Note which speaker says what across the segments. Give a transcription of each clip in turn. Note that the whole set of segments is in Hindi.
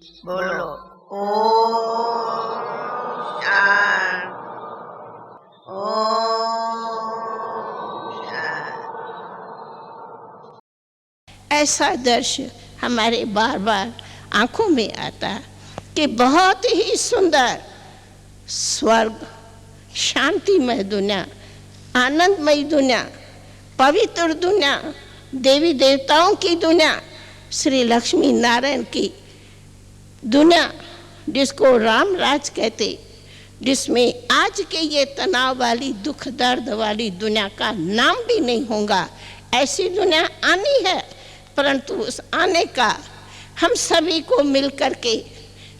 Speaker 1: बोलो ओम शांति, ओम शांति। ऐसा दृश्य हमारे बार बार आंखों में आता कि बहुत ही सुंदर स्वर्ग, शांतिमय दुनिया, आनंदमयी दुनिया, पवित्र दुनिया, देवी देवताओं की दुनिया, श्री लक्ष्मी नारायण की दुनिया, जिसको राम राज कहते, जिसमें आज के ये तनाव वाली, दुख दर्द वाली दुनिया का नाम भी नहीं होगा, ऐसी दुनिया आनी है। परंतु उस आने का हम सभी को मिल करके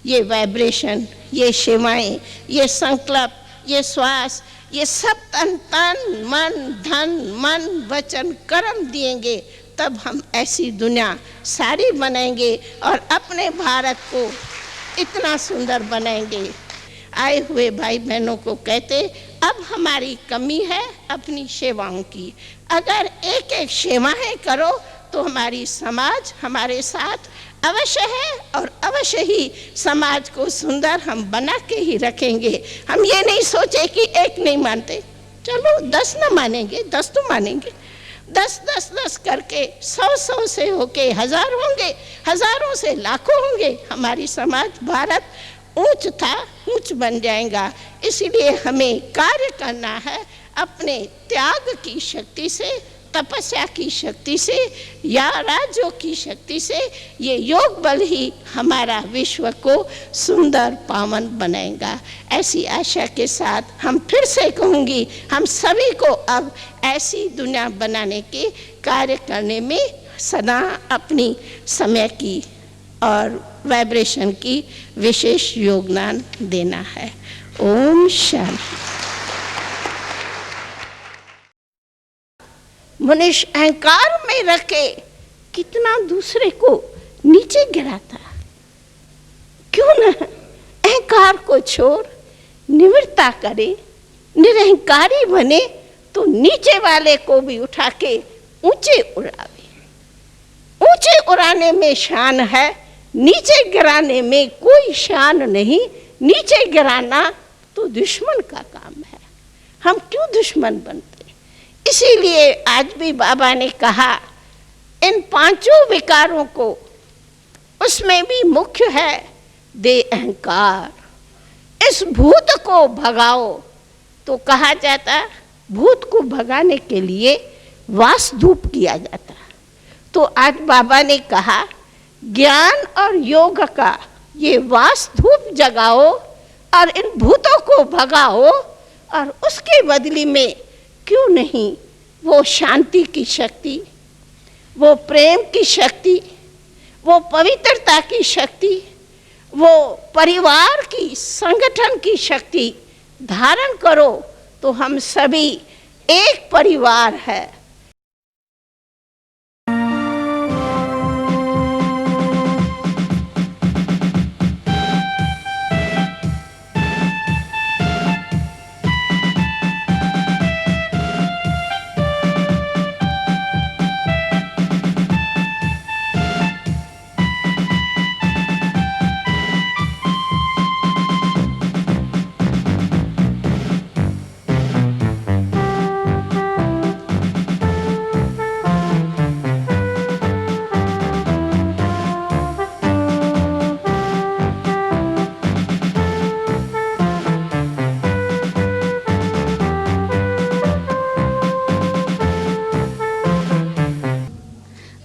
Speaker 1: ये वाइब्रेशन, ये सेवाएं, ये संकल्प, ये श्वास, ये सब तन मन धन मन वचन कर्म दिएंगे, तब हम ऐसी दुनिया सारी बनाएंगे और अपने भारत को इतना सुंदर बनाएंगे। आए हुए भाई बहनों को कहते, अब हमारी कमी है अपनी सेवाओं की। अगर एक एक सेवाएं करो तो हमारी समाज हमारे साथ अवश्य है और अवश्य ही समाज को सुंदर हम बना के ही रखेंगे। हम ये नहीं सोचे कि एक नहीं मानते, चलो 10 न मानेंगे, 10 तो मानेंगे, 10 करके 100 से होके 1000 होंगे, हजारों से लाखों होंगे। हमारी समाज भारत ऊंच था, ऊंच बन जाएगा। इसीलिए हमें कार्य करना है अपने त्याग की शक्ति से, तपस्या की शक्ति से, या राज्यों की शक्ति से। ये योग बल ही हमारा विश्व को सुंदर पावन बनाएगा। ऐसी आशा के साथ हम फिर से कहूँगी, हम सभी को अब ऐसी दुनिया बनाने के कार्य करने में सदा अपनी समय की और वाइब्रेशन की विशेष योगदान देना है। ओम शांति। मनुष्य अहंकार में रखे कितना दूसरे को नीचे गिराता, क्यों न अहंकार को छोड़ निवृत्ता करे, निरहंकारी बने तो नीचे वाले को भी उठा के ऊंचे उड़ावे। ऊंचे उड़ाने में शान है, नीचे गिराने में कोई शान नहीं। नीचे गिराना तो दुश्मन का काम है, हम क्यों दुश्मन बनते? इसीलिए आज भी बाबा ने कहा, इन 5 विकारों को, उसमें भी मुख्य है दे अहंकार। इस भूत को भगाओ। तो कहा जाता, भूत को भगाने के लिए वास धूप किया जाता। तो आज बाबा ने कहा, ज्ञान और योग का ये वास धूप जगाओ और इन भूतों को भगाओ, और उसके बदले में क्यों नहीं वो शांति की शक्ति, वो प्रेम की शक्ति, वो पवित्रता की शक्ति, वो परिवार की, संगठन की शक्ति धारण करो। तो हम सभी एक परिवार है।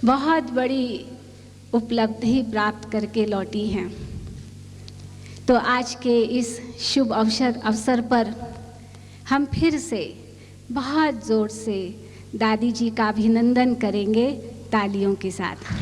Speaker 2: बहुत बड़ी उपलब्धि प्राप्त करके लौटी हैं। तो आज के इस शुभ अवसर पर हम फिर से बहुत ज़ोर से दादी जी का अभिनंदन करेंगे तालियों के साथ।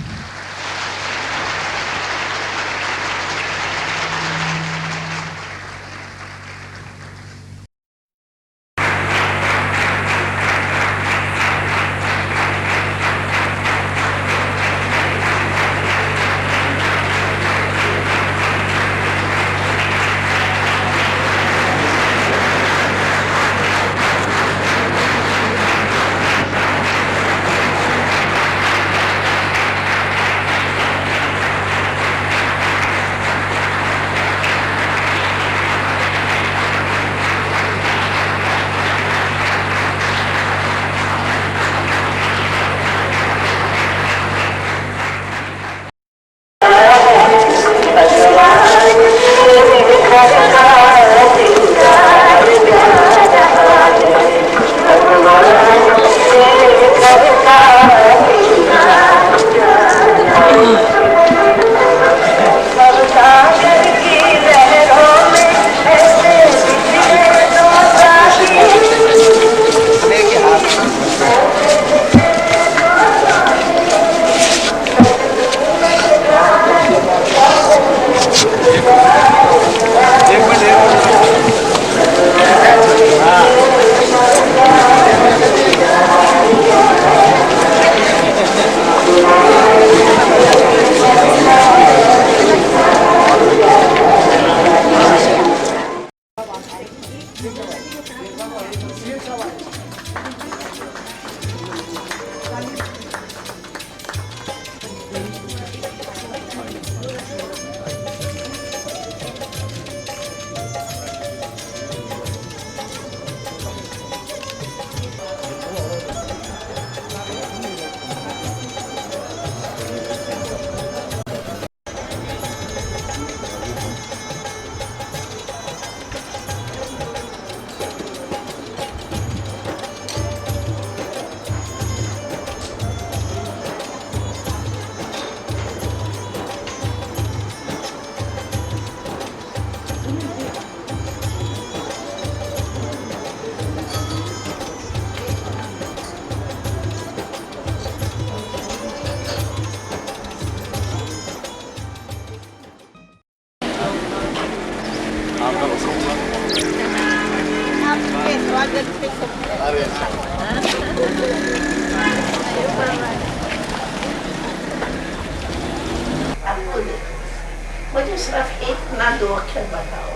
Speaker 1: मुझे सिर्फ एक ना दो अक्षर बताओ,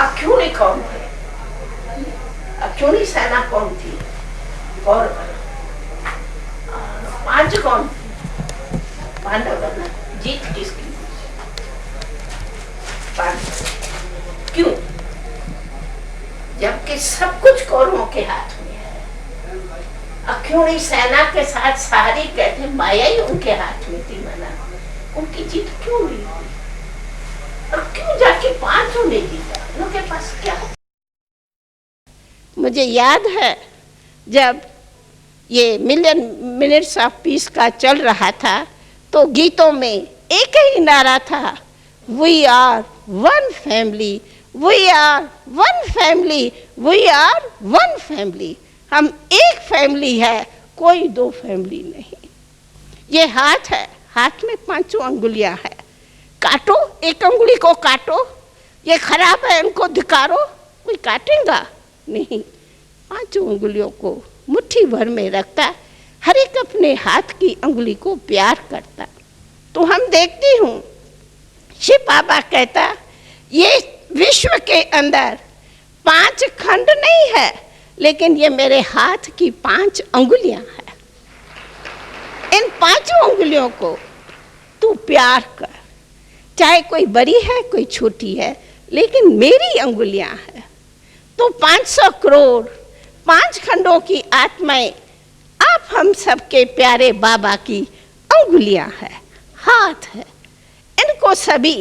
Speaker 1: अक्यूणी कौन थे? अक्यूणी सेना कौन थी? और पांच कौन थे? पांडव। जीत किसकी? पांडव। क्यों? जबकि सब कुछ कौरवों के हाथ में है। अक्यूणी सेना के साथ सारी कहते माया ही उनके हाथ में थी। मना उनकी जीत क्यों हुई? और क्यों जाके पांचों ने जीता? उनके पास क्या? मुझे याद है जब ये मिलियन मिनट्स ऑफ पीस का चल रहा था तो गीतों में एक ही नारा था, we are one family, we are one family, we are one family. हम एक फैमिली है, कोई दो फैमिली नहीं। ये हाथ है, हाथ में पांचों अंगुलियां है। काटो, एक अंगुली को काटो, ये खराब है उनको धिकारो, कोई काटेगा नहीं। पांचों अंगुलियों को मुट्ठी भर में रखता, हर एक अपने हाथ की अंगुली को प्यार करता। तो हम देखती हूँ शिव बाबा कहता ये विश्व के अंदर पांच खंड नहीं है, लेकिन ये मेरे हाथ की पांच अंगुलियां हैं। इन पांचों अंगुलियों को तू प्यार कर, चाहे कोई बड़ी है कोई छोटी है, लेकिन मेरी अंगुलियां हैं। तो 500 करोड़ पांच खंडों की आत्माएं आप हम सबके प्यारे बाबा की अंगुलियां हैं, हाथ है। इनको सभी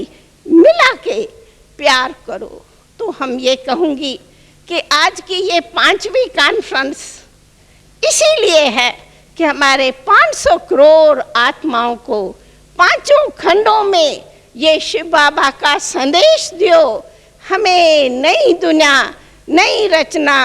Speaker 1: मिला के प्यार करो। तो हम ये कहूँगी कि आज की ये 5वीं कॉन्फ्रेंस इसीलिए है कि हमारे 500 करोड़ आत्माओं को पांचों खंडों में ये शिव बाबा का संदेश दियो। हमें नई दुनिया, नई रचना,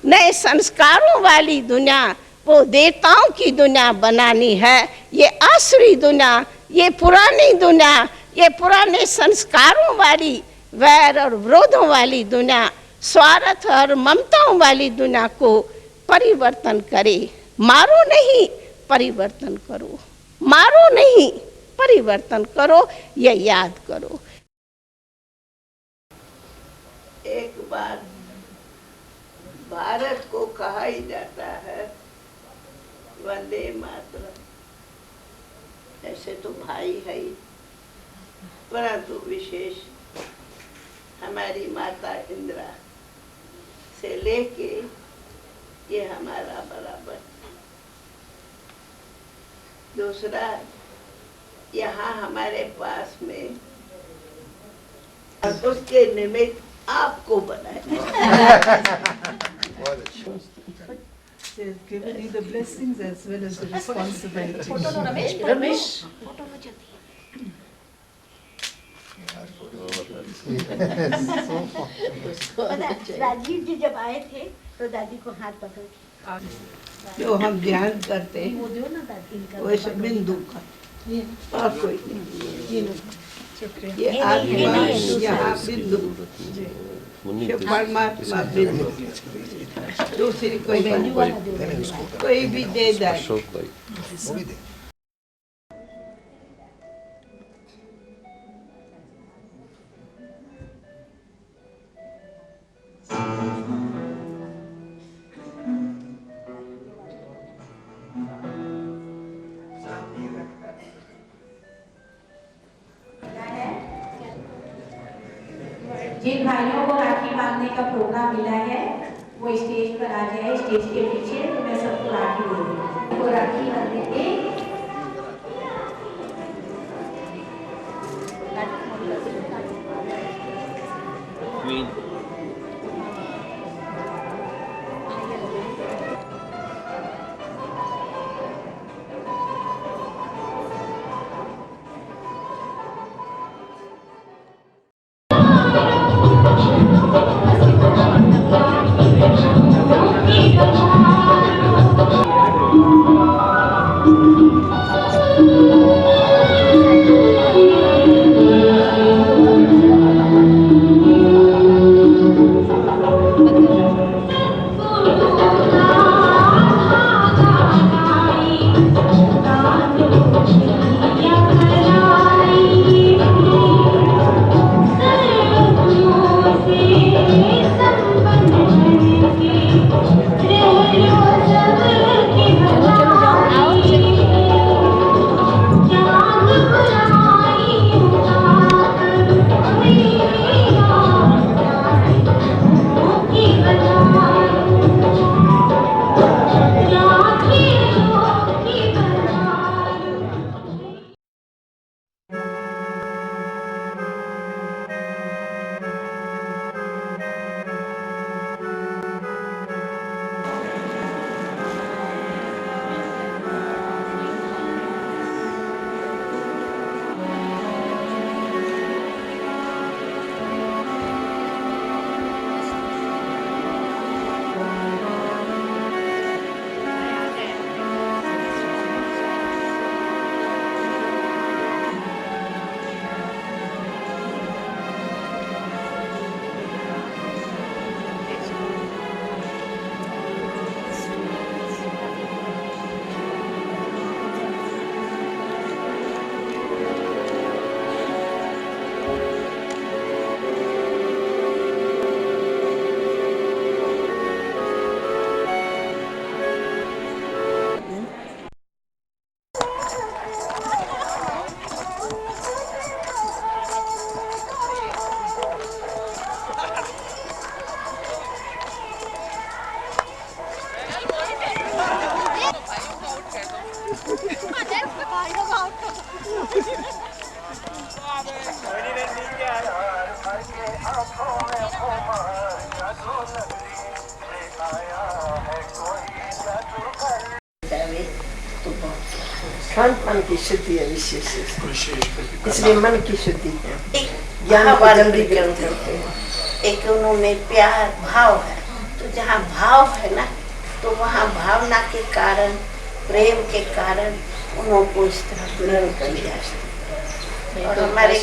Speaker 1: नए संस्कारों वाली दुनिया, वो देवताओं की दुनिया बनानी है। ये आसुरी दुनिया, ये पुरानी दुनिया, ये पुराने संस्कारों वाली, वैर और विरोधों वाली दुनिया, स्वार्थ और ममताओं वाली दुनिया को परिवर्तन करे। मारो नहीं, परिवर्तन करो। मारो नहीं, परिवर्तन करो, ये याद करो। एक बार भारत को कहा ही जाता है वंदे मातरम। ऐसे तो भाई है ही, परंतु विशेष हमारी माता इंदिरा से लेके ये हमारा बराबर। दूसरा, यहाँ हमारे पास में उसके निमित्त आपको बनाया।
Speaker 3: They've given you the blessings as well as the responsibility.
Speaker 1: Ramesh,
Speaker 4: Rajiv जी जब आए थे तो दादी को हाथ पकड़
Speaker 1: जो हम ध्यान करते हैं
Speaker 4: वो दो ना दादी का
Speaker 1: वैसे बिंदु का और कोई नहीं। ये आत्मा यहाँ बिंदु, शिव परमात्मा बिंदु, दूसरी कोई भी दे जाए।
Speaker 5: जिन भाइयों को राखी बांधने का प्रोग्राम मिला है वो स्टेज पर आ जाए, स्टेज के पीछे। तो मैं सबको राखी दे दूँगी, वो राखी बांधेंगे।
Speaker 1: खान पान की शुद्धि है विशेष, इसलिए मन की शुद्धि है, ज्ञान को जल्दी ग्रहण करते हैं।
Speaker 4: एक उन्होंने प्यार भाव है, तो जहाँ भाव है ना, तो वहाँ भावना के कारण, प्रेम के कारण उनको इस तरह ग्रहण किया जा सकता है। और हमारे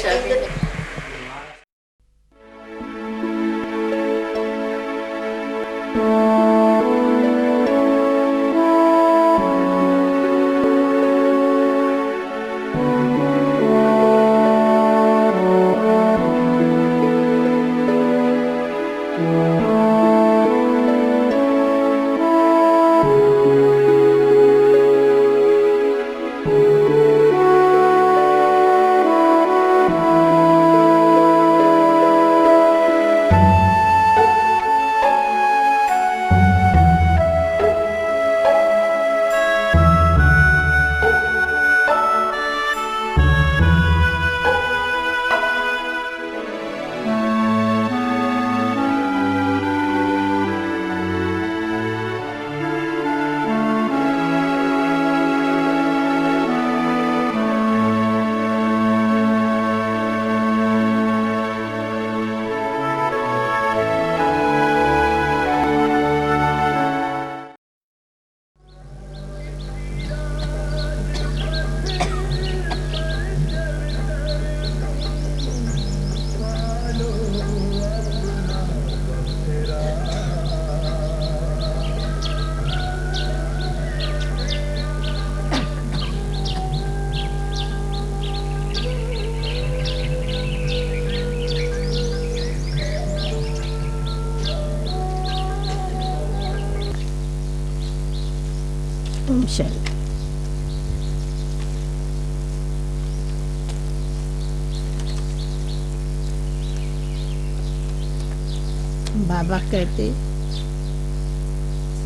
Speaker 4: बाबा कहते,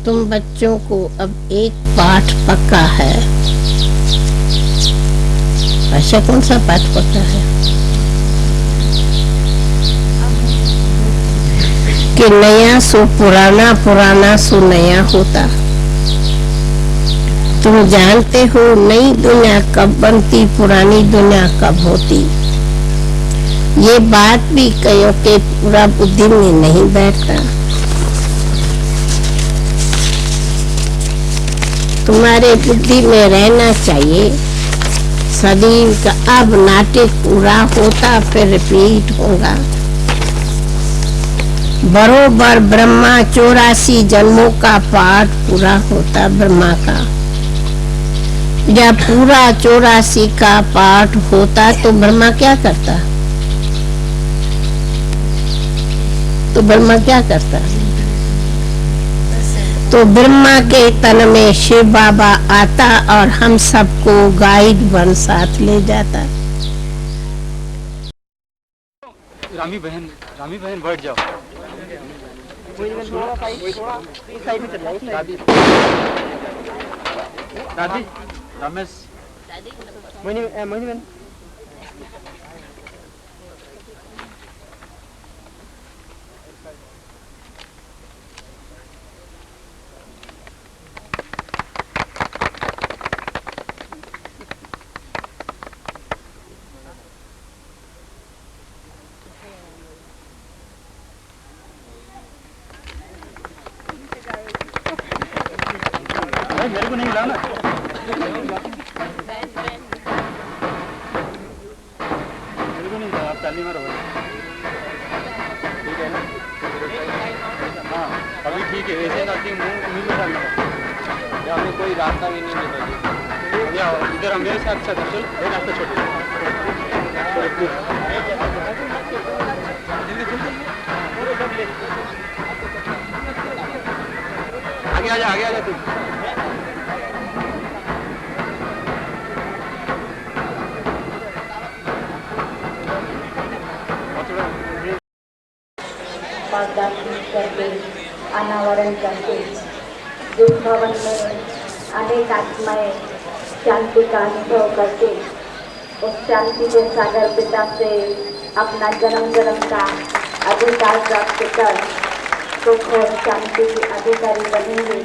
Speaker 4: तुम बच्चों को अब एक पाठ पक्का है। ऐसा कौन सा पाठ पक्का है कि नया सो पुराना, पुराना सो नया होता। तुम जानते हो नई दुनिया कब बनती, पुरानी दुनिया कब होती। ये बात भी कहो कि पूरा बुद्धि में नहीं बैठता। तुम्हारे बुद्धि में रहना चाहिए। शरीर का अब नाटक पूरा होता, फिर रिपीट होगा। बरोबर ब्रह्मा 84 जन्मों का पाठ पूरा होता ब्रह्मा का। जब पूरा 84 का पाठ होता तो ब्रह्मा क्या करता? तो ब्रह्मा क्या करता? तो ब्रह्मा के तन में शिव बाबा आता और हम सबको गाइड बन साथ ले जाता।
Speaker 6: रामी बहन बैठ जाओ। दादी दादी रमेश मोहिनी बहन मेरे को नहीं मिला ना। मेरे को नहीं मिला, आप ताली मारो। ठीक है ना? हाँ अभी ठीक है। ऐसे ना कि मुंह में डालना या हमें कोई रास्ता भी नहीं मिलेगा। या इधर मेरे साथ चल, एक रास्ता छोड़। आगे आ जा तू।
Speaker 5: दर्शन करके अनावरण करके दुख भवन में अनेक आत्माएं शांति का अनुभव करके उस शांति के सागर पिता से अपना जन्म जन्म का अधिकार प्राप्त कर सुख और शांति के अधिकारी बनेंगे।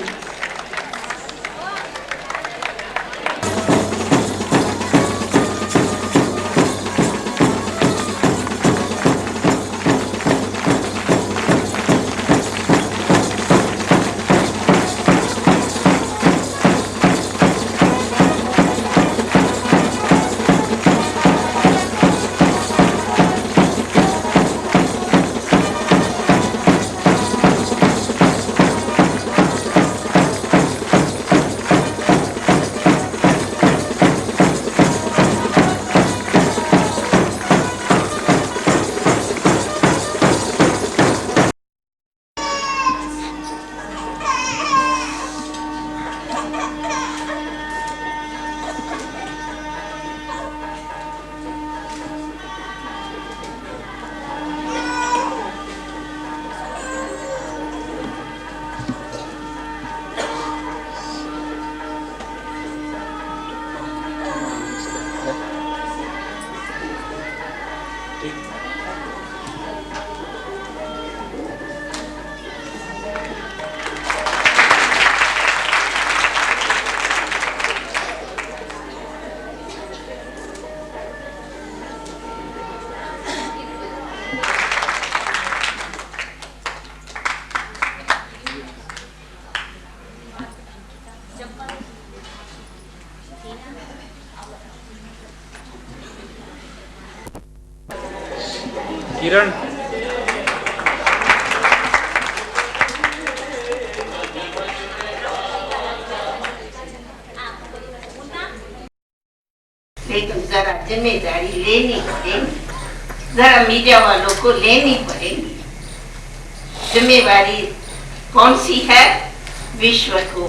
Speaker 6: किरण
Speaker 4: लेकिन जरा जिम्मेदारी लेनी पड़ेगी, जरा मीडिया वालों को लेनी पड़ेगी। जिम्मेदारी कौन सी है? विश्व को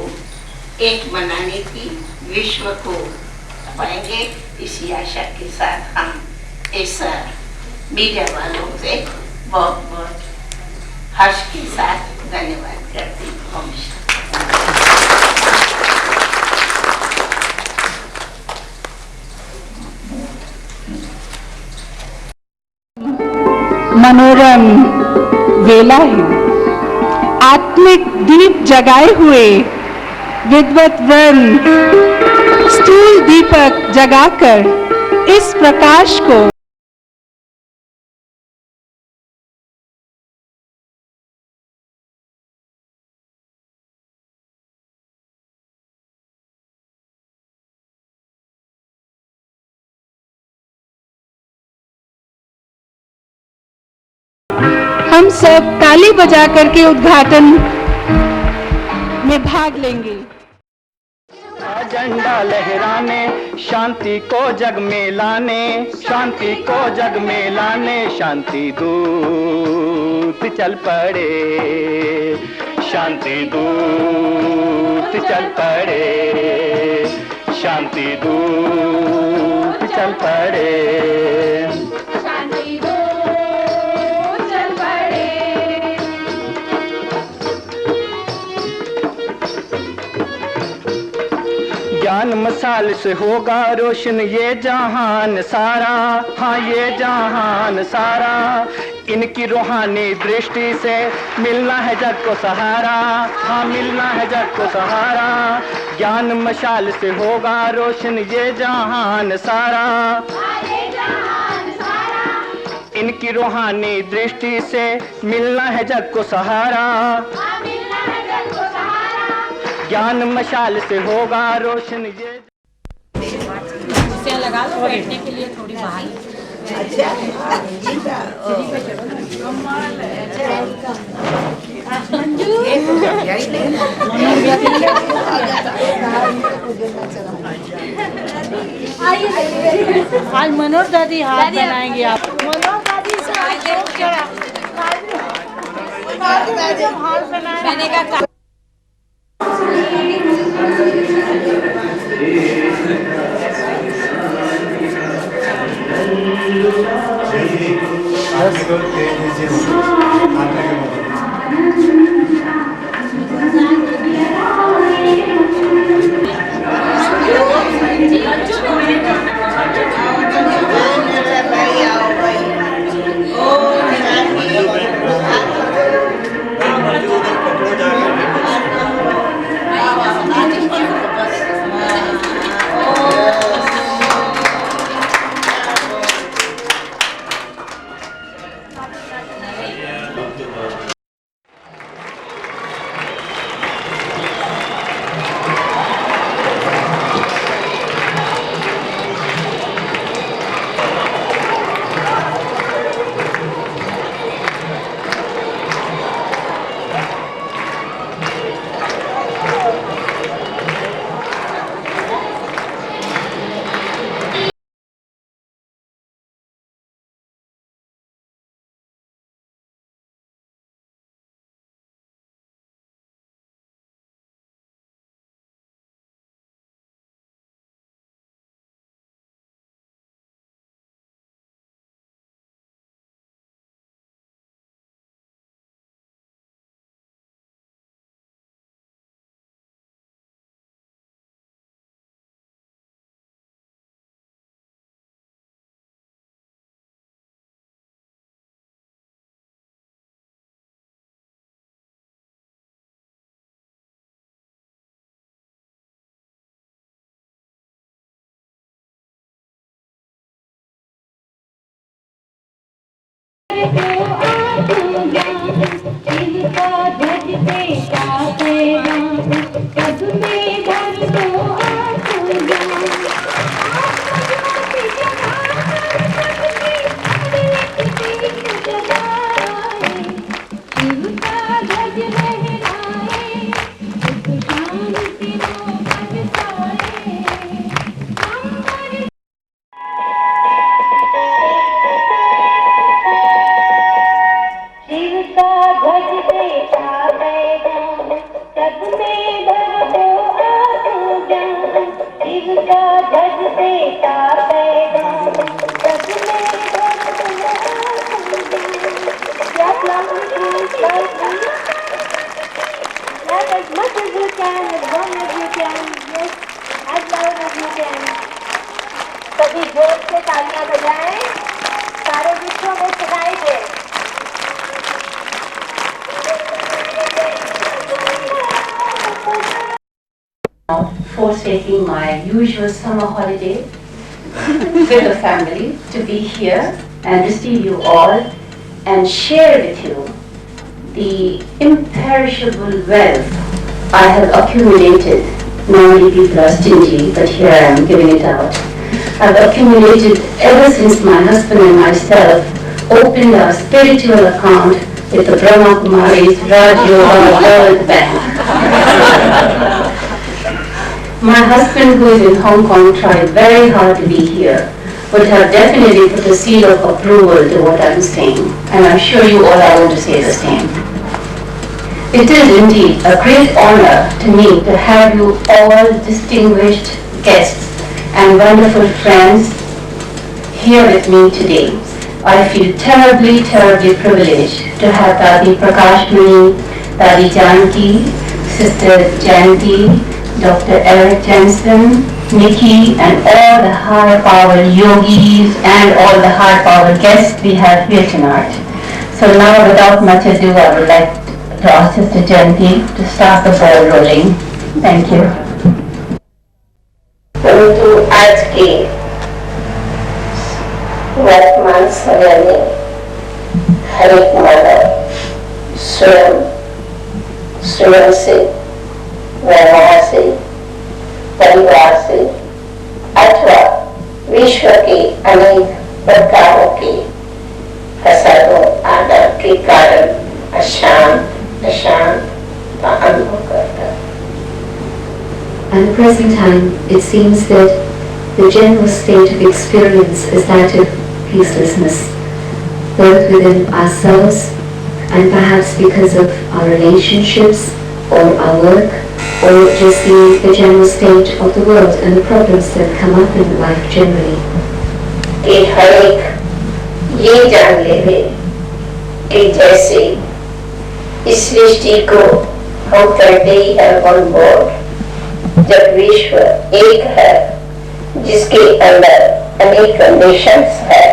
Speaker 4: एक बनाने की, विश्व को पाएंगे इसी आशा के साथ हम इस मीडिया वालों से बहुत बहुत हर्ष के साथ धन्यवाद करती हूँ।
Speaker 7: मनोरम वेला है। आत्मिक दीप जगाए हुए विद्वत वृंद स्थूल दीपक जगाकर इस प्रकाश को हम सब ताली बजा करके उद्घाटन में भाग लेंगे।
Speaker 8: झंडा लहराने, शांति को जग में लाने, शांति को जग में लाने, शांति दूत चल पड़े, शांति दूत चल पड़े, शांति दूत चल पड़े। ज्ञान मसाल से होगा रोशन ये जहान सारा, हाँ ये जहान सारा। इनकी रूहानी दृष्टि से मिलना है जग को सहारा, हाँ मिलना है जग को सहारा। ज्ञान मशाल से होगा रोशन ये जहान सारा, इनकी रूहानी दृष्टि से मिलना है जग को सहारा। ज्ञान मशाल से होगा रोशन ये।
Speaker 5: लगा लो बैठने के लिए थोड़ी बाहर।
Speaker 3: आज मनोज दादी हाथ बनाएंगे आप। मनोज दादी से हाथ बनाए।
Speaker 5: सभी जोर से तालियां बजाएं, सारे विश्व में सुनाई दे। Forsaking my usual summer holiday with the family to be here and receive you all and share with you the imperishable wealth I have accumulated. Normally people are stingy, but here I am giving it out. I've accumulated ever since my husband and myself opened our spiritual account with the Brahma Kumari's Raj Yoga World Bank. My husband, who is in Hong Kong, tried very hard to be here, would have definitely put a seal of approval to what I'm saying, and I'm sure you all are going to say the same. It is indeed a great honor to me to have you all distinguished guests and wonderful friends here with me today. I feel terribly, terribly privileged to have Dadi Prakashmani, Dadi Janki, Sister Janki, Dr. Eric Jensen, Nikki, and all the high-powered yogis and all the high-powered guests we have here tonight. So now, without much ado, I would like to ask Sister Janki to start the ball rolling. Thank you.
Speaker 4: परंतु आज के वर्तमान समय में हर एक मानव स्वयं से, व्यवहार से, परिवार से अथवा विश्व के अनेक प्रकारों के फसादों आदर के कारण अशांत का अनुभव करता है.
Speaker 9: At the present time, it seems that the general state of experience is that of peacelessness, both within ourselves and perhaps because of our relationships or our work, or just the general state of the world and the problems that come up in life generally.
Speaker 4: कि हर एक ये जान ले कि जैसे इस सृष्टि को हम करते ही है वन बोर्ड, जब विश्व एक है जिसके अंदर अनेक नेशंस है,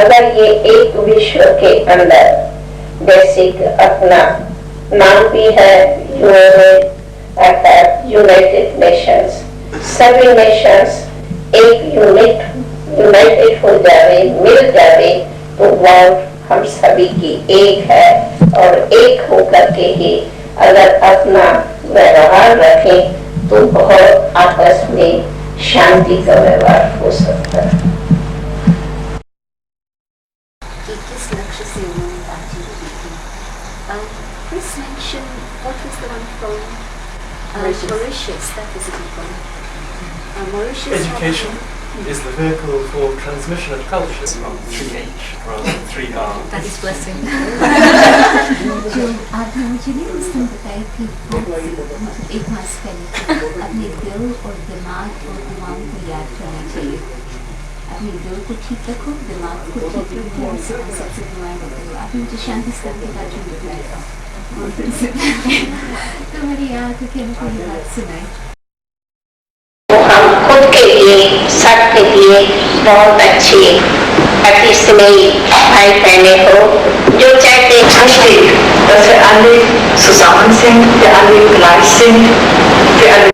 Speaker 4: अगर ये एक विश्व के अंदर जैसे अपना नाम भी है यूनाइटेड नेशंस, सभी नेशंस एक यूनाइटेड हो जावे, मिल जावे तो वर्ल्ड हम सभी की एक है, और एक होकर के ही अगर अपना व्यवहार रखें तो बहुत आपस में शांति का व्यवहार हो सकता है.
Speaker 9: किस लक्ष्य से उन्होंने बातचीत की थी? Chris mentioned what was the one from Mauritius. That was a good one. Mauritius.
Speaker 10: Education is the vehicle for transmission of culture. 3H rather than 3R.
Speaker 9: That is blessing. जो आपने मुझे नहीं उस दिन बताई थी, एक मास पहले अपने दिल और दिमाग और दिमाग को याद करना चाहिए. अपने दिल को ठीक रखो, दिमाग को ठीक रखो और सबसे दुआएं करते हो. आपने मुझे शांति स्तर के बाद जो बताया था, तो मेरी याद है कि हमको ये बात सुनाई.
Speaker 4: हम खुद के लिए, सबके लिए बहुत अच्छे अति स्नेही भाई बहने हो जो चाहते हैं
Speaker 11: dass wir alle zusammen sind, wir alle gleich sind, wir alle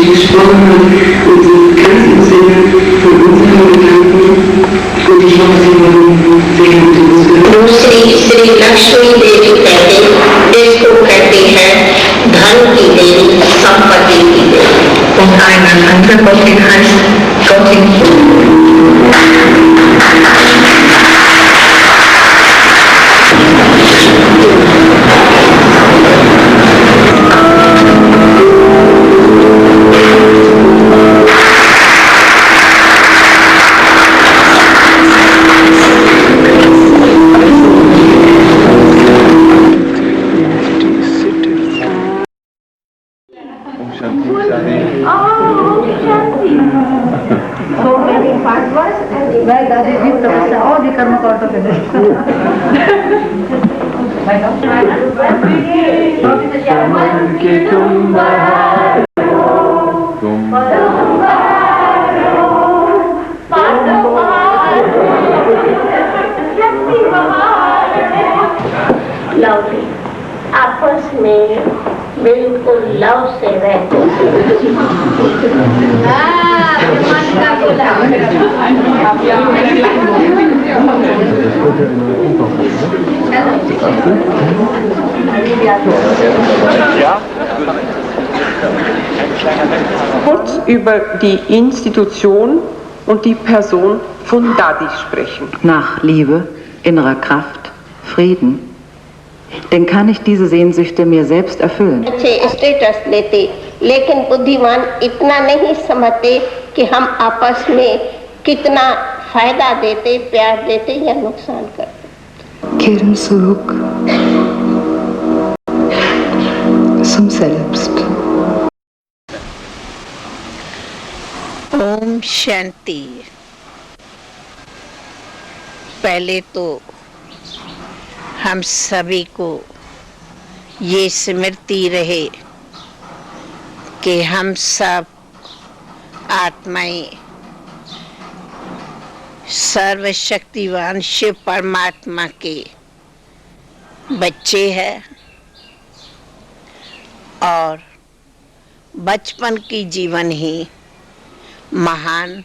Speaker 11: gesprochen hat und die Grenzen von unserer Gedanken und ich hoffe, Sie wollen sehr gut
Speaker 4: दूसरी श्री लक्ष्मी देवी कहते इसको कहते हैं धन की देवी, संपत्ति की देवी।
Speaker 11: Und eine andere Gottin heißt Gottin.
Speaker 4: Lovely आपस में बिल्कुल लव से रहते
Speaker 12: Kurz über die Institution und die Person von Dadi sprechen.
Speaker 13: Nach Liebe, innerer Kraft, Frieden, denn kann ich diese Sehnsüchte mir selbst erfüllen.
Speaker 4: अच्छे स्टेटस लेते, लेकिन बुद्धिमान इतना नहीं समझते कि हम आपस में कितना फायदा देते, प्यार देते या नुकसान करते।
Speaker 14: Kehren zurück zum Selbst.
Speaker 1: Om Shanti. पहले तो हम सभी को ये स्मृति रहे कि हम सब आत्माएं सर्वशक्तिवान शिव परमात्मा के बच्चे हैं और बचपन की जीवन ही महान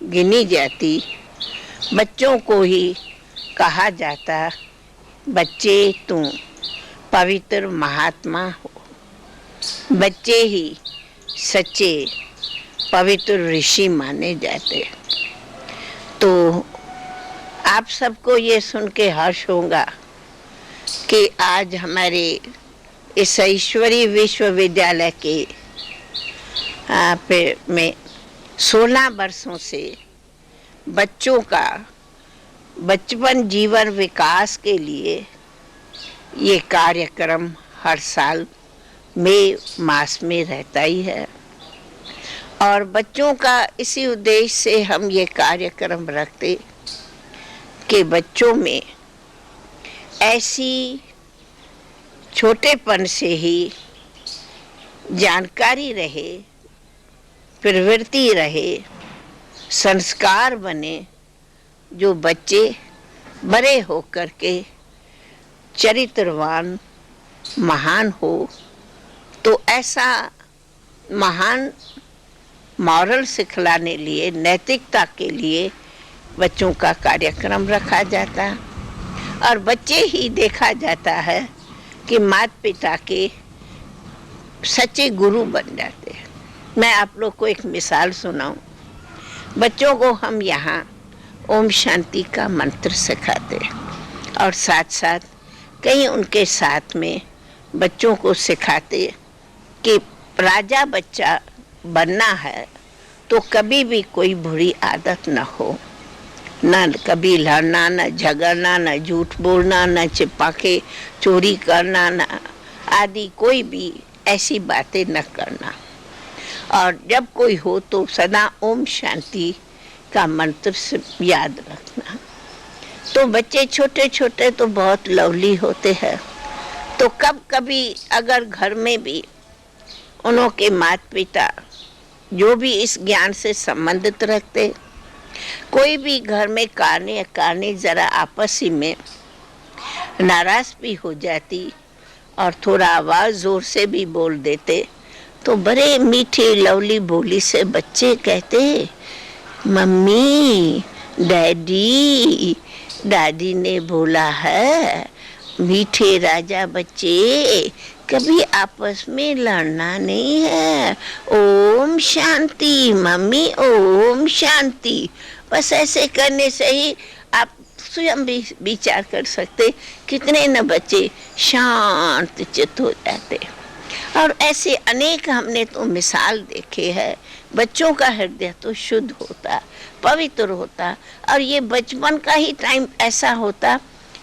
Speaker 1: गिनी जाती। बच्चों को ही कहा जाता, बच्चे तुम पवित्र महात्मा हो, बच्चे ही सच्चे पवित्र ऋषि माने जाते। तो आप सबको ये सुन के हर्ष होगा कि आज हमारे इस ईश्वरीय विश्वविद्यालय के में 16 वर्षों से बच्चों का बचपन जीवन विकास के लिए ये कार्यक्रम हर साल मई मास में रहता ही है और बच्चों का इसी उद्देश्य से हम ये कार्यक्रम रखते कि बच्चों में ऐसी छोटेपन से ही जानकारी रहे, प्रवृत्ति रहे, संस्कार बने, जो बच्चे बड़े होकर के चरित्रवान महान हो। तो ऐसा महान मॉरल सिखलाने लिए, नैतिकता के लिए बच्चों का कार्यक्रम रखा जाता है और बच्चे ही देखा जाता है कि माता पिता के सच्चे गुरु बन जाते हैं। मैं आप लोग को एक मिसाल सुनाऊं। बच्चों को हम यहाँ ओम शांति का मंत्र सिखाते और साथ साथ कई उनके साथ में बच्चों को सिखाते कि राजा बच्चा बनना है तो कभी भी कोई बुरी आदत न हो, ना कभी लड़ना, ना झगड़ना, ना झूठ बोलना, ना छिपा के चोरी करना, ना आदि कोई भी ऐसी बातें न करना। और जब कोई हो तो सदा ओम शांति का मंत्र से याद रखना। तो बच्चे छोटे छोटे तो बहुत लवली होते हैं, तो कभी अगर घर में भी उनके माता पिता जो भी इस ज्ञान से संबंधित रखते, कोई भी घर में कारणे ज़रा आपसी में नाराज़ भी हो जाती और थोड़ा आवाज़ ज़ोर से भी बोल देते, तो बड़े मीठी लवली बोली से बच्चे कहते, मम्मी डैडी, दादी ने बोला है मीठे राजा बच्चे कभी आपस में लड़ना नहीं है। ओम शांति मम्मी, ओम शांति। बस ऐसे करने से ही आप स्वयं भी विचार कर सकते कितने न बच्चे शांत चित्त हो जाते। और ऐसे अनेक हमने तो मिसाल देखे हैं। बच्चों का हृदय तो शुद्ध होता, पवित्र होता, और ये बचपन का ही टाइम ऐसा होता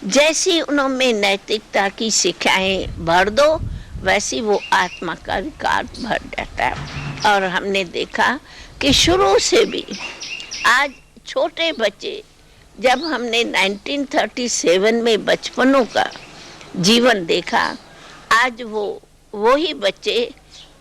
Speaker 1: जैसी उनमें नैतिकता की शिक्षाएं भर दो वैसी वो आत्मा का विकार भर जाता है। और हमने देखा कि शुरू से भी आज छोटे बच्चे, जब हमने 1937 में बचपनों का जीवन देखा, आज वो ही बच्चे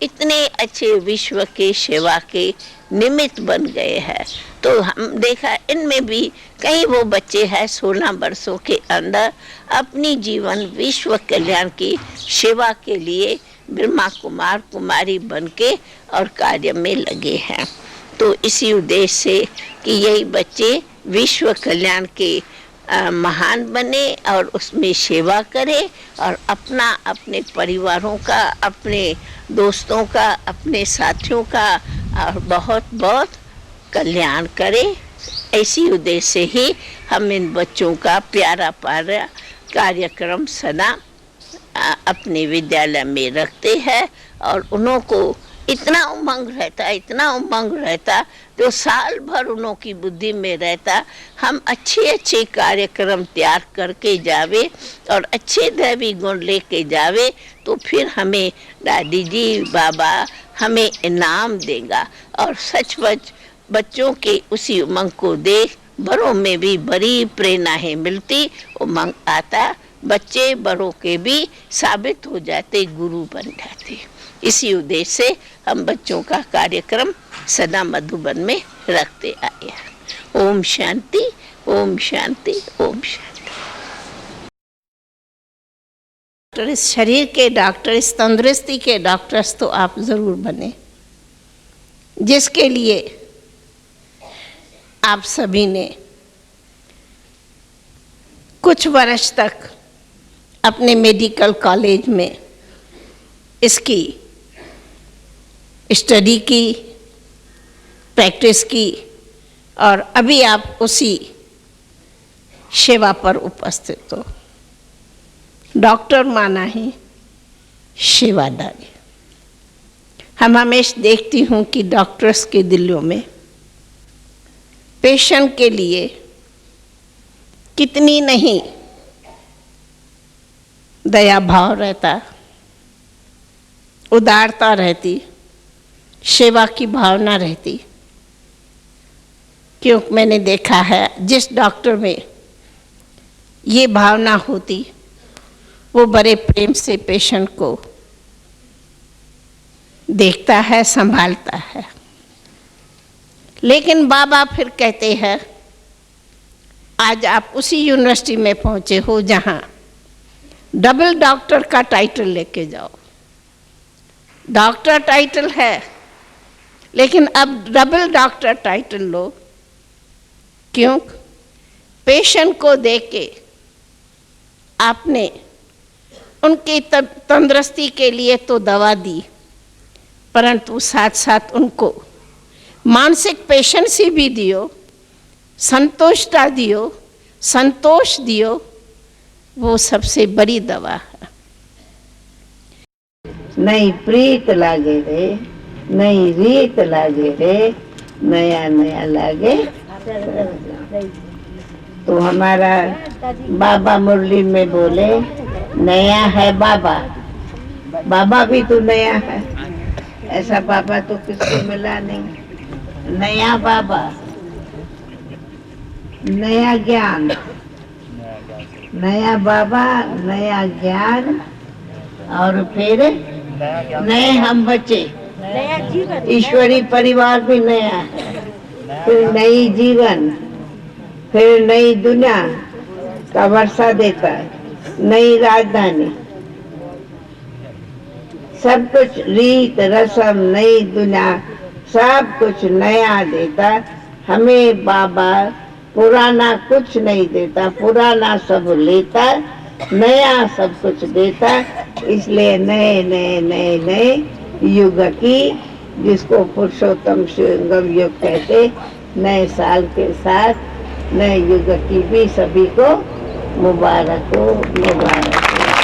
Speaker 1: इतने अच्छे विश्व के सेवा के निमित्त बन गए हैं। तो हम देखा इनमें भी कई वो बच्चे हैं 16 वर्षों के अंदर अपनी जीवन विश्व कल्याण की सेवा के लिए ब्रह्मा कुमार कुमारी बन के और कार्य में लगे हैं। तो इसी उद्देश्य से कि यही बच्चे विश्व कल्याण के महान बने और उसमें सेवा करें और अपने परिवारों का, अपने दोस्तों का, अपने साथियों का और बहुत बहुत कल्याण करें। ऐसी उद्देश्य से ही हम इन बच्चों का प्यारा प्यारा कार्यक्रम सदा अपने विद्यालय में रखते हैं। और उन्हों को इतना उमंग रहता तो साल भर उन्हों की बुद्धि में रहता हम अच्छे कार्यक्रम तैयार करके जावे और अच्छे दैवी गुण लेके जावे, तो फिर हमें दादी जी बाबा हमें इनाम देगा। और सचमुच बच्चों के उसी उमंग को देख बड़ों में भी बड़ी प्रेरणाएं मिलती, उमंग आता, बच्चे बड़ों के भी साबित हो जाते, गुरु बन जाते। इसी उद्देश्य से हम बच्चों का कार्यक्रम सदा मधुबन में रखते आए हैं। ओम शांति, ओम शांति, ओम शांति। डॉक्टर, इस शरीर के डॉक्टर, इस तंदुरुस्ती के डॉक्टर्स तो आप जरूर बने, जिसके लिए आप सभी ने कुछ वर्ष तक अपने मेडिकल कॉलेज में इसकी स्टडी की, प्रैक्टिस की, और अभी आप उसी सेवा पर उपस्थित हो। डॉक्टर माना ही सेवादारी। हम हमेशा देखती हूँ कि डॉक्टर्स के दिलों में पेशेंट के लिए कितनी नहीं दया भाव रहता, उदारता रहती, सेवा की भावना रहती। क्योंकि मैंने देखा है जिस डॉक्टर में ये भावना होती वो बड़े प्रेम से पेशेंट को देखता है, संभालता है। लेकिन बाबा फिर कहते हैं आज आप उसी यूनिवर्सिटी में पहुंचे हो जहां डबल डॉक्टर का टाइटल लेके जाओ। डॉक्टर टाइटल है लेकिन अब डबल डॉक्टर टाइटल लो। क्यों? पेशेंट को देख के आपने उनकी तंदुरुस्ती के लिए तो दवा दी, परंतु साथ साथ उनको मानसिक पेशेंसी भी दियो, संतोषता दियो, संतोष दियो। वो सबसे बड़ी दवा है।
Speaker 4: नई प्रीत लागे रे, नई रीत लागे रे, नया नया लागे। तो हमारा बाबा मुरली में बोले नया है बाबा, बाबा भी तो नया है। ऐसा बाबा तो किसको मिला नहीं। नया बाबा, नया ज्ञान, नया बाबा, नया ज्ञान, और फिर नए हम बच्चे, ईश्वरी परिवार भी नया है, फिर नई जीवन, फिर नई दुनिया का वर्षा देता है, नई राजधानी।
Speaker 15: सब कुछ रीत रस्म नई दुनिया सब कुछ नया देता। हमें बाबा पुराना कुछ नहीं देता, पुराना सब लेता, नया सब कुछ देता। इसलिए नए नए नए नए युग की, जिसको पुरुषोत्तम संगम युग कहते, नए साल के साथ नए युग की भी सभी को मुबारक हो, मुबारक हो।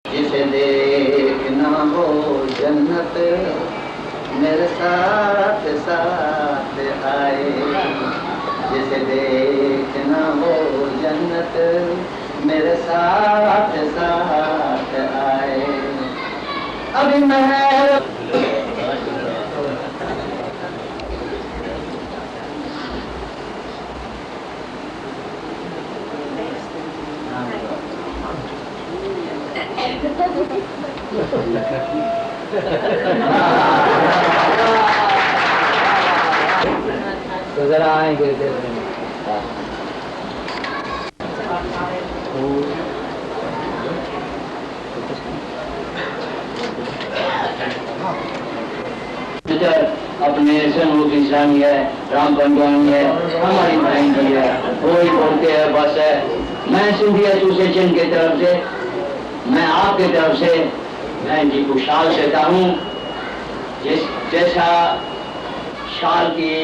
Speaker 16: जिसे देखना हो जन्नत, साथ साथ आए, जिसे देखना हो जन्नत मेरे साथ साथ आए। अभी मैं तो जरा आएंगे अपने समूह की इस्लामी है, राम बंधवानी है, हमारी बहन की है, वो ही बोलते हैं बस है। मैं सिंधी एसोसिएशन की तरफ से, मैं आपकी तरफ से बहन जी को शाल देता हूँ। जैसा शाल की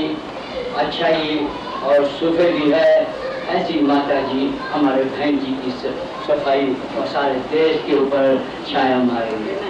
Speaker 16: अच्छाई और सुफेदी है, ऐसी माता जी हमारे बहन जी की सफाई और सारे देश के ऊपर छाया मारेंगे।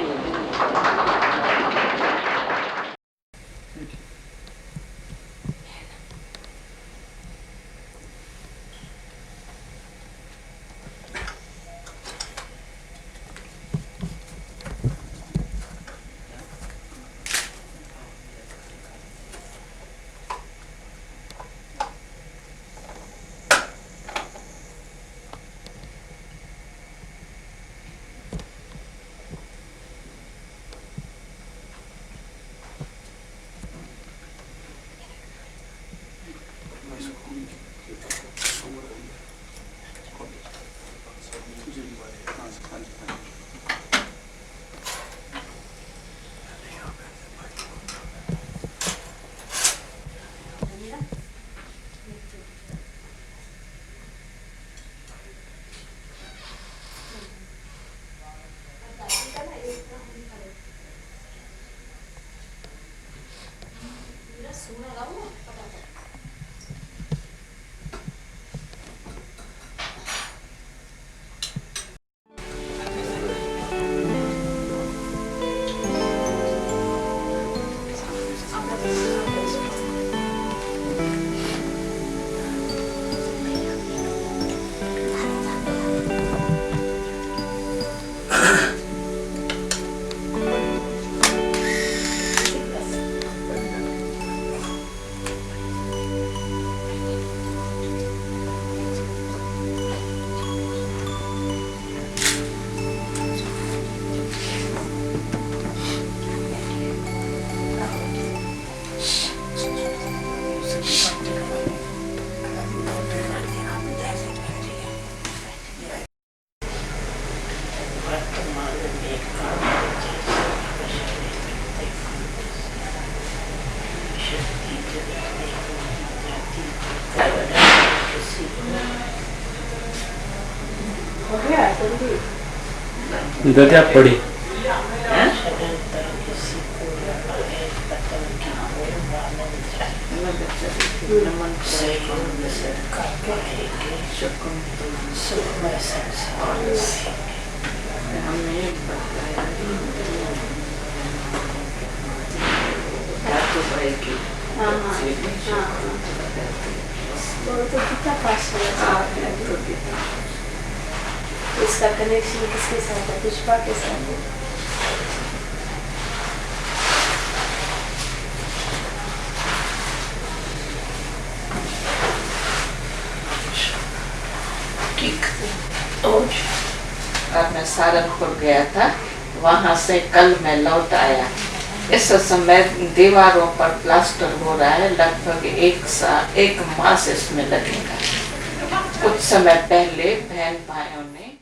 Speaker 10: इधर क्या पड़ी?
Speaker 17: इसका कनेक्शन किसके साथ है? पुष्पा के साथ है।
Speaker 4: ठीक। और मैं सारंगपुर गया था, वहाँ से कल मैं लौट आया। इस समय दीवारों पर प्लास्टर हो रहा है, लगभग एक मास इसमें लगेगा। कुछ समय पहले बहन भाइयों ने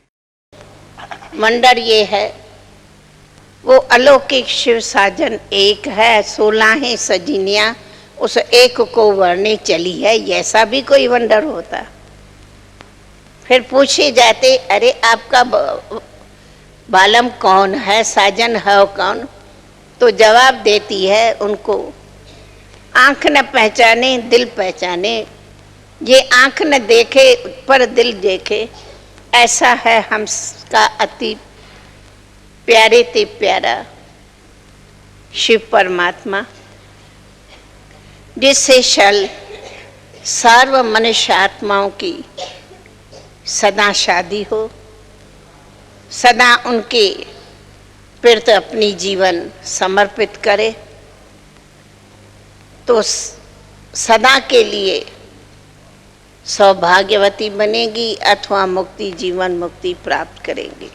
Speaker 1: वंडर ये है, वो अलौकिक शिव साजन एक है, 16 सजिनियाँ उस एक को वर्णे चली है। ऐसा भी कोई वंडर होता? फिर पूछे जाते, अरे आपका बालम कौन है, साजन है कौन? तो जवाब देती है उनको, आंख न पहचाने दिल पहचाने, ये आंख न देखे पर दिल देखे, ऐसा है हमका अति प्यारे ते प्यारा शिव परमात्मा। जिससे शल सर्व मनुष्य आत्माओं की सदा शादी हो, सदा उनके प्रति अपनी जीवन समर्पित करे, तो सदा के लिए सौभाग्यवती बनेगी अथवा मुक्ति, जीवन मुक्ति प्राप्त करेंगी।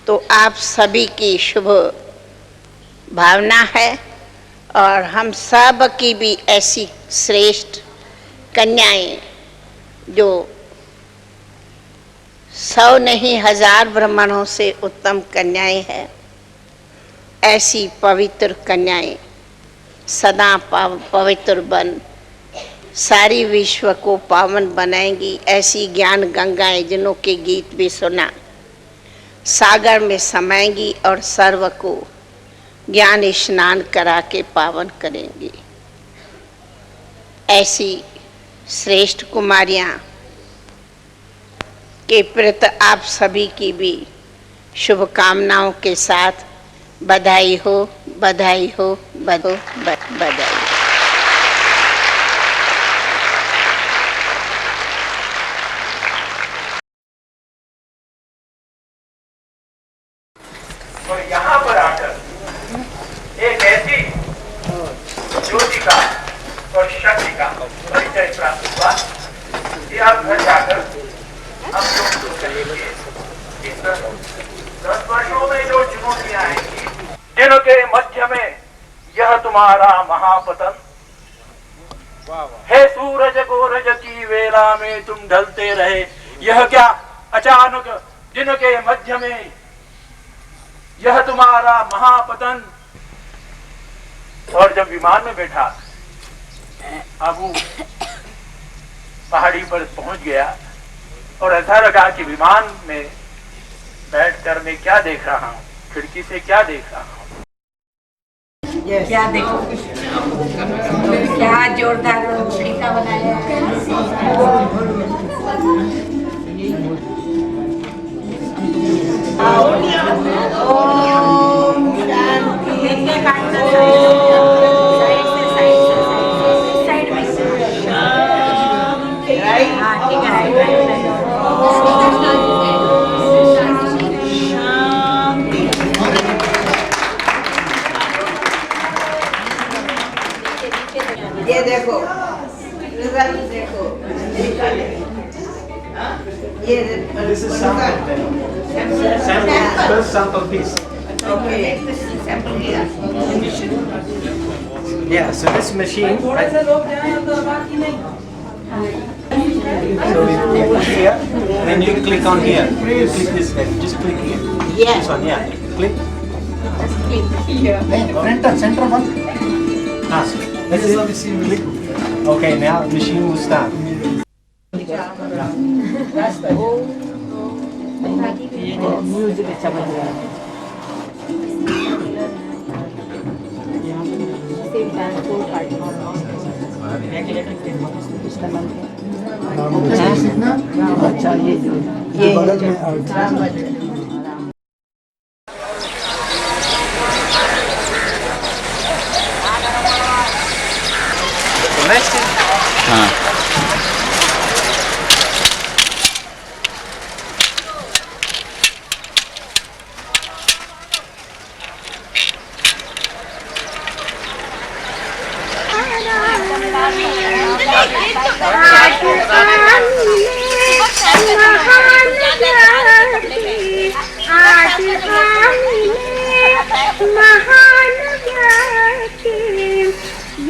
Speaker 1: तो आप सभी की शुभ भावना है और हम सब की भी ऐसी श्रेष्ठ कन्याएं जो 100 नहीं 1000 ब्राह्मणों से उत्तम कन्याएं हैं, ऐसी पवित्र कन्याएं सदा पवित्र बन सारी विश्व को पावन बनाएंगी। ऐसी ज्ञान गंगाएं जिनों के गीत भी सुना सागर में समाएंगी और सर्व को ज्ञान स्नान करा के पावन करेंगी। ऐसी श्रेष्ठ कुमारियां के प्रति आप सभी की भी शुभकामनाओं के साथ बधाई हो, बधाई हो, बधाई।
Speaker 18: और यहाँ पर आकर एक ऐसी ज्योति का और शक्ति का परिचय प्राप्त हुआ कि आप घर जाकर हम लोग तो कहेंगे इस 10 वर्षों में जो चुनौतियां आएंगी, जिनके मध्य में यह तुम्हारा महापतन है, सूरज गोरज की वेला में तुम ढलते रहे, यह क्या अचानक जिनके मध्य में यह तुम्हारा महापतन। और जब विमान में बैठा अबू पहाड़ी पर पहुंच गया और ऐसा लगा कि विमान में बैठकर मैं क्या देख रहा हूँ, खिड़की से क्या देख रहा हूँ।
Speaker 4: क्या देखो, क्या जोरदार फीका बनाया ये देखो रिजल्ट देखो, ये
Speaker 10: This is first sample piece.
Speaker 4: Okay, this is sample here.
Speaker 10: Yeah, so this machine. So you push here, then you click on here. You click this head, just click here.
Speaker 4: Yeah.
Speaker 10: This one, yeah. Click.
Speaker 4: Just click here.
Speaker 10: Center one. Ah, so this is click. Okay, now the machine will start.
Speaker 4: Music अच्छा बज रहा है। अच्छा ये बगल में
Speaker 6: हाँ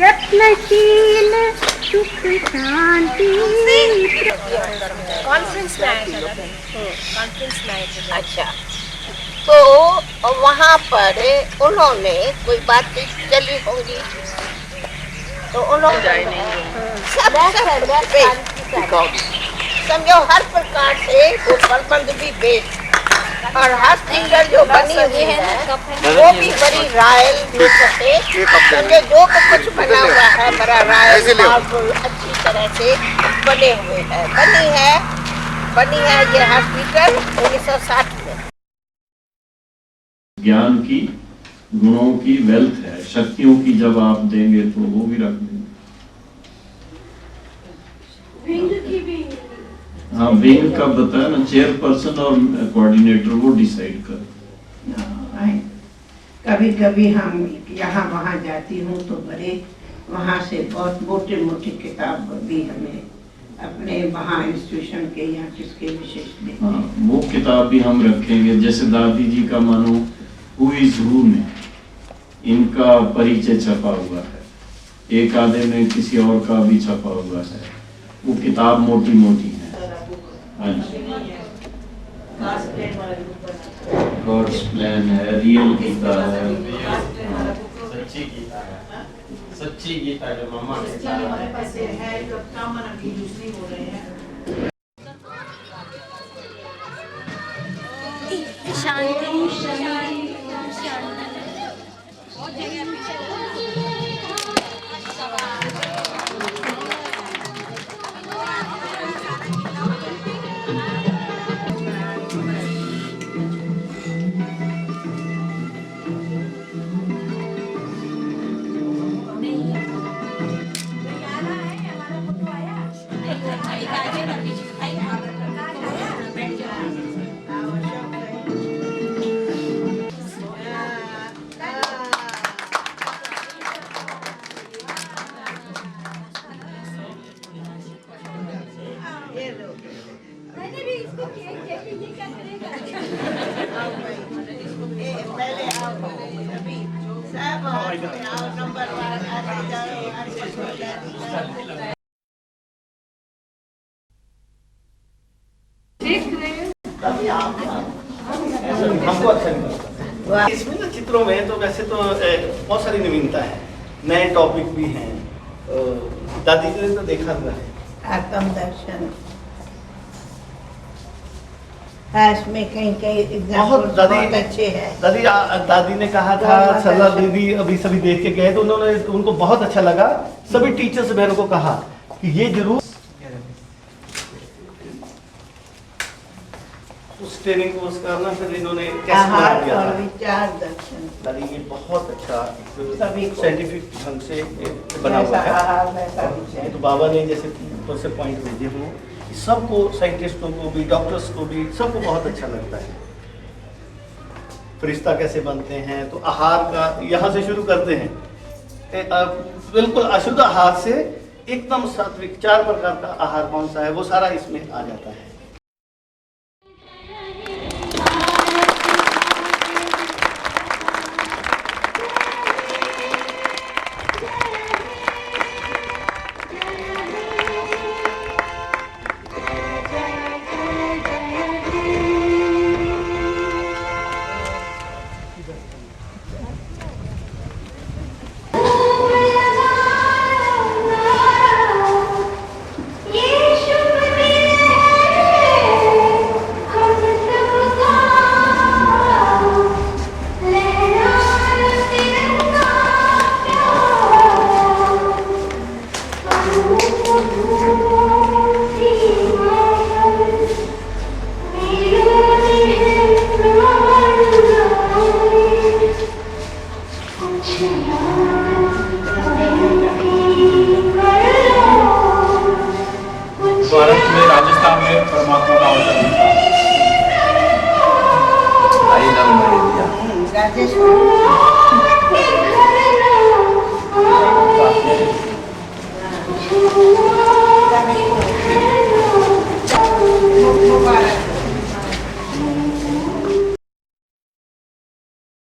Speaker 19: यत्नशील सुख शांति
Speaker 1: कॉन्फ्रेंस में आया था, कॉन्फ्रेंस में आए थे। अच्छा, तो वहाँ पर उन्होंने कोई बात चली होंगी, तो उन्होंने समझो हर प्रकार से वो प्रबंध भी बेस्ट और हर सिंगर जो बनी हुई है वो भी बड़ी रॉयल से समझो जो कुछ बना हुआ है बड़ा रॉयल मार्बल अच्छी तरह से बने हुए है, बनी है ये हॉस्पिटल 1960 में।
Speaker 20: ज्ञान की गुणों की वेल्थ है, शक्तियों की जब आप देंगे तो वो भी रख देंगे। हाँ, विंग का बताया ना, चेयरपर्सन और कोऑर्डिनेटर वो डिसाइड कर।
Speaker 15: कभी कभी हम यहाँ वहाँ जाती हूँ तो बड़े वहाँ से बहुत मोटे मोटे किताब भी हमें अपने वहाँ इंस्टीट्यूशन के या किसके विशेष देते हैं।
Speaker 20: वो किताब भी हम रखेंगे। जैसे दादी जी का मानो हु इज हु में इनका परिचय छपा हुआ है, एक आधे में किसी और का भी छपा हुआ है। वो किताब मोटी मोटी है। हाँ जी, गॉड्स प्लान है, रियल गीता है,
Speaker 10: सच्ची गीता है, सच्ची गीता जो मम्मा
Speaker 4: हमारे पास है जो काम की दूसरी हो रहे हैं।
Speaker 19: शांति शांति
Speaker 10: हमको अच्छा नहीं लगता इसमें ना चित्रों में। तो वैसे तो बहुत सारी नवीनता है, नए टॉपिक भी हैं। दादी जी ने तो देखा हुआ है
Speaker 15: आत्म दर्शन है, इसमें कहीं कहीं
Speaker 10: बहुत
Speaker 15: अच्छे हैं।
Speaker 10: दादी ने कहा था, सरला दीदी अभी सभी देख के गए तो उन्होंने उनको बहुत अच्छा लगा। सभी टीचर्स बहनों को कहा कि ये जरूर उस ट्रेनिंग कोर्स करना। फिर इन्होंने कैसे बना दिया था
Speaker 15: विचार दर्शन।
Speaker 10: दादी ये बहुत अच्छा साइंटिफिक ढंग से बना हुआ है। तो बाबा ने जैसे ऊपर से पॉइंट भेजे हो, सबको, साइंटिस्टों को भी, डॉक्टर्स को भी, सबको बहुत अच्छा लगता है। फरिश्ता कैसे बनते हैं, तो आहार का यहाँ से शुरू करते हैं। बिल्कुल अशुद्ध आहार से एकदम सात्विक 4 प्रकार का आहार कौन सा है, वो सारा इसमें आ जाता है।
Speaker 6: भारत में, राजस्थान में परमात्मा का अवतरण था।
Speaker 15: राजेश